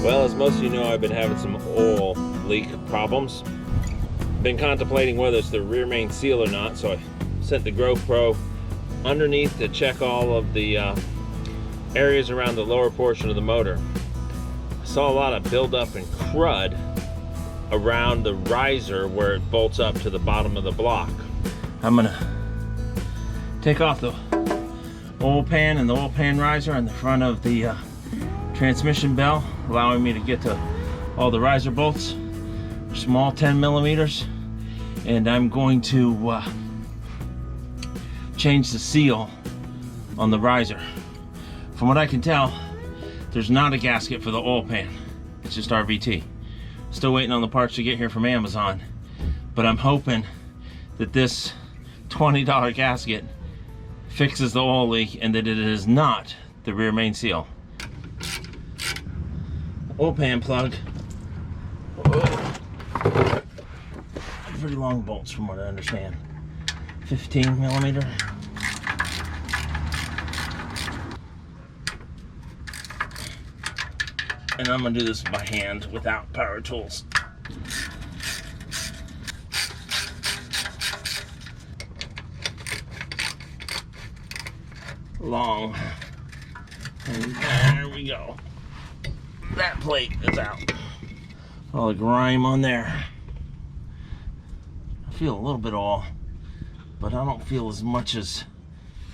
Well, as most of you know, I've been having some oil leak problems. Been contemplating whether it's the rear main seal or not, so I sent the GoPro underneath to check all of the areas around the lower portion of the motor. I saw a lot of buildup and crud around the riser where it bolts up to the bottom of the block. I'm gonna take off the oil pan and the oil pan riser on the front of the transmission bell, allowing me to get to all the riser bolts. Small 10 millimeters, and I'm going to change the seal on the riser. From what I can tell, there's not a gasket for the oil pan. It's just RVT. Still waiting on the parts to get here from Amazon, but I'm hoping that this $20 gasket fixes the oil leak and that it is not the rear main seal. Oil pan plug. Pretty long bolts from what I understand. 15 millimeter. And I'm gonna do this by hand without power tools. Long. And there we go. That plate is out. All the grime on there. I feel a little bit of oil, but I don't feel as much as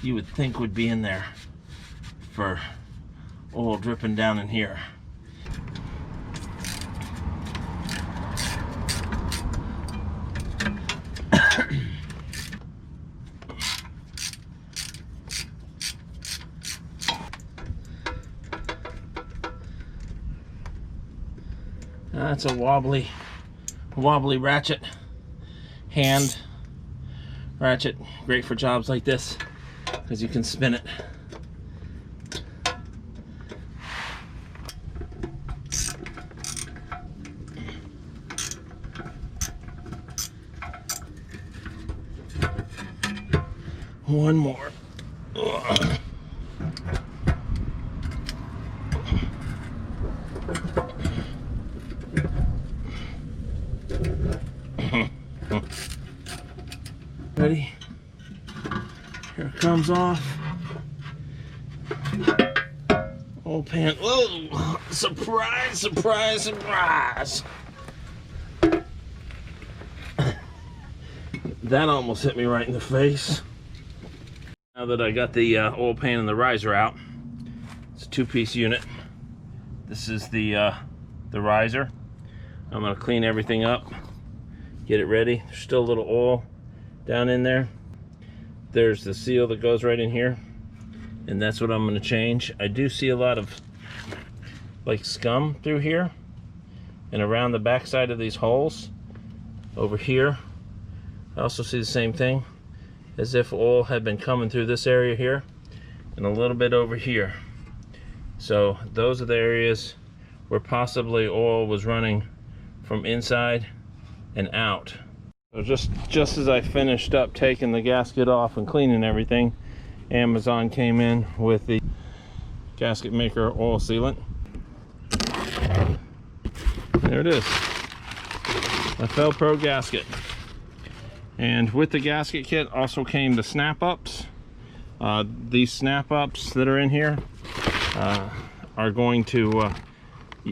you would think would be in there for oil dripping down in here. That's a wobbly ratchet, hand ratchet, great for jobs like this because you can spin it. One more. Ugh. Ready? Here it comes off. Old pan. Oh, surprise, surprise, surprise. That almost hit me right in the face. Now that I got the oil pan and the riser out, it's a two-piece unit. This is the riser. I'm gonna clean everything up, get it ready. There's still a little oil down in there. There's the seal that goes right in here, and that's what I'm going to change. I do see a lot of like scum through here and around the back side of these holes over here. I also see the same thing, as if oil had been coming through this area here and a little bit over here. So those are the areas where possibly oil was running from inside and out. So just as I finished up taking the gasket off and cleaning everything, Amazon came in with the gasket maker oil sealant. There it is, a Felpro gasket. And with the gasket kit also came the snap-ups. These snap-ups that are in here are going to,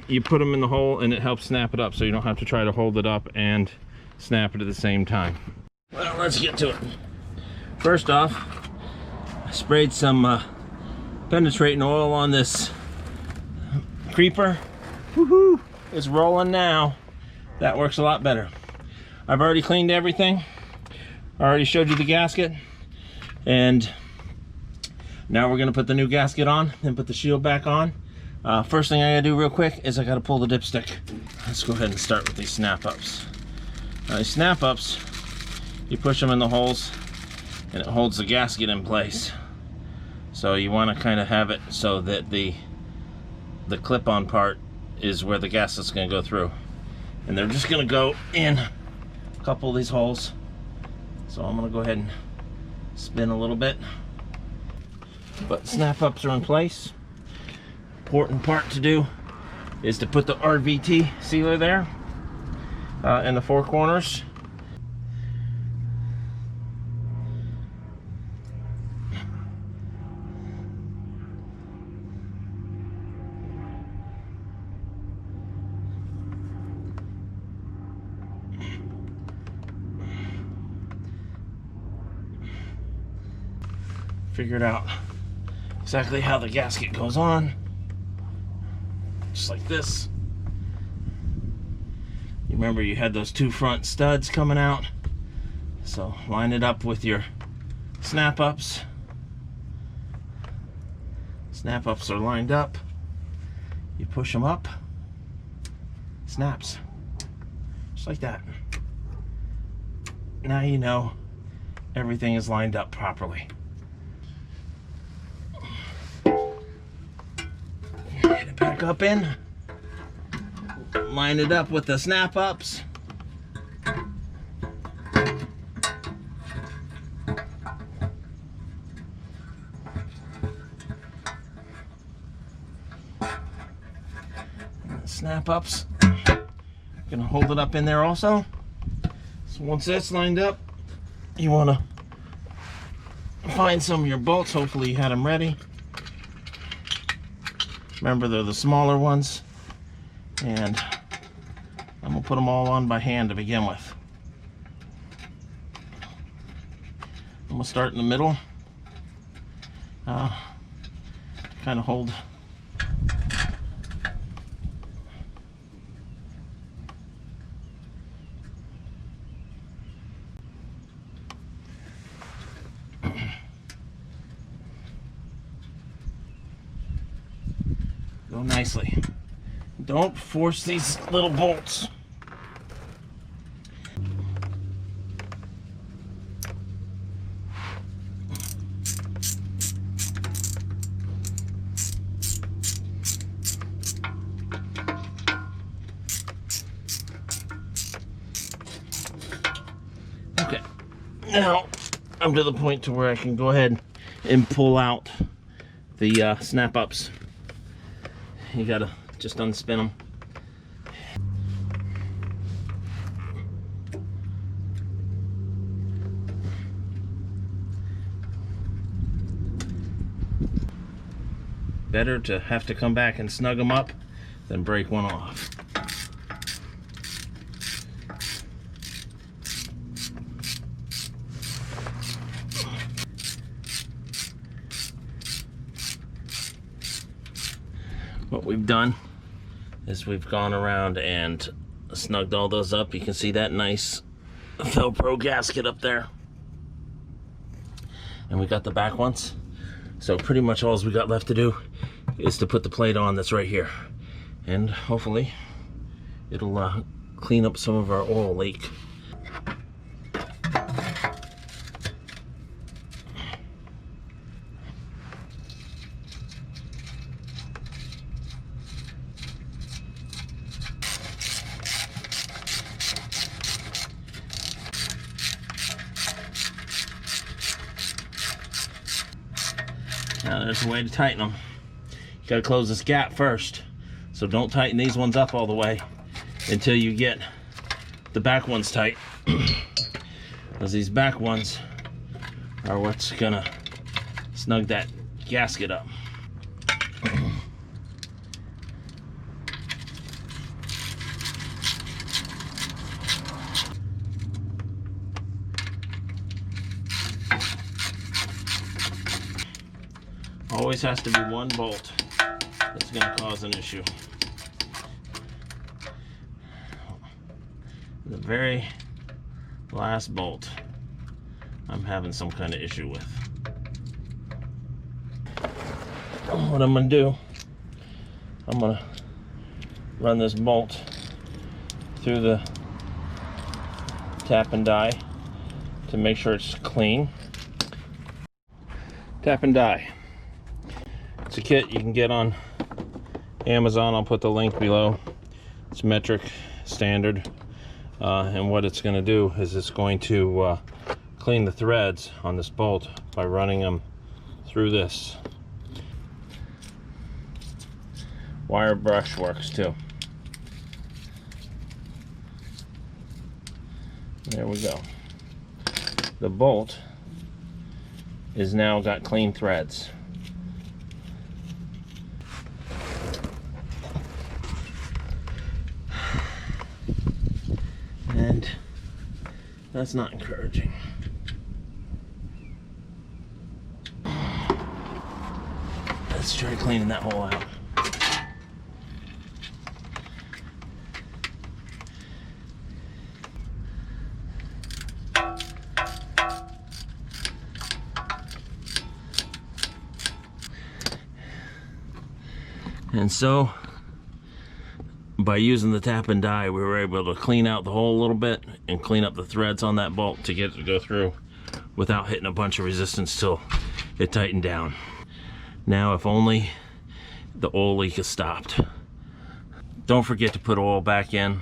you put them in the hole and it helps snap it up, so you don't have to try to hold it up and snap it at the same time. Well, let's get to it. First off, I sprayed some penetrating oil on this creeper. Woohoo! It's rolling now. That works a lot better. I've already cleaned everything. I already showed you the gasket, and now we're gonna put the new gasket on and put the shield back on. First thing I gotta do real quick is I gotta pull the dipstick. Let's go ahead and start with these snap-ups. These snap-ups, you push them in the holes and it holds the gasket in place. So you want to kind of have it so that the clip-on part is where the gasket's going to go through. And they're just going to go in a couple of these holes. So I'm going to go ahead and spin a little bit. But snap-ups are in place. Important part to do is to put the RVT sealer there in the four corners. Figured out exactly how the gasket goes on, just like this. You remember you had those two front studs coming out, so line it up with your snap-ups. Snap-ups are lined up, you push them up, snaps, just like that. Now you know everything is lined up properly. Get it back up in, line it up with the snap-ups. Snap-ups, gonna hold it up in there also. So once that's lined up, you want to find some of your bolts. Hopefully you had them ready. Remember, they're the smaller ones, and I'm gonna put them all on by hand to begin with. I'm gonna start in the middle, kind of hold go nicely. Don't force these little bolts. Okay, now I'm to the point to where I can go ahead and pull out the snap-ups. You gotta just unspin them. Better to have to come back and snug them up than break one off. What we've done is we've gone around and snugged all those up. You can see that nice Velcro gasket up there. And we got the back ones. So pretty much all we got left to do is to put the plate on that's right here. And hopefully it'll clean up some of our oil leak. Now there's a way to tighten them. You gotta close this gap first. So don't tighten these ones up all the way until you get the back ones tight. Because these back ones are what's gonna snug that gasket up. Always has to be one bolt that's going to cause an issue. The very last bolt I'm having some kind of issue with. What I'm going to do, I'm going to run this bolt through the tap and die to make sure it's clean. Tap and die. It's a kit you can get on Amazon. I'll put the link below. It's metric standard, and what it's going to do is it's going to clean the threads on this bolt by running them through this. wire brush works too. There we go. The bolt is now got clean threads. And that's not encouraging. Let's try cleaning that hole out. And so, by using the tap and die, we were able to clean out the hole a little bit and clean up the threads on that bolt to get it to go through without hitting a bunch of resistance till it tightened down. Now, if only the oil leak has stopped. Don't forget to put oil back in.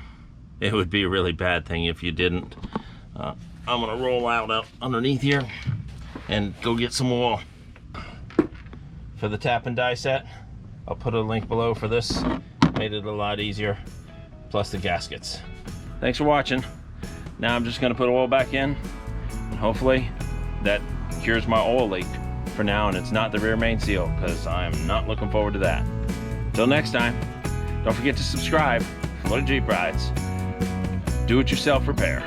It would be a really bad thing if you didn't. I'm gonna roll out up underneath here and go get some oil. For the tap and die set, I'll put a link below for this. Made it a lot easier, plus the gaskets. Thanks for watching. Now I'm just gonna put oil back in, and hopefully that cures my oil leak for now, and it's not the rear main seal, because I'm not looking forward to that. Till next time, don't forget to subscribe. FloridaJeepRides. Do it yourself repair.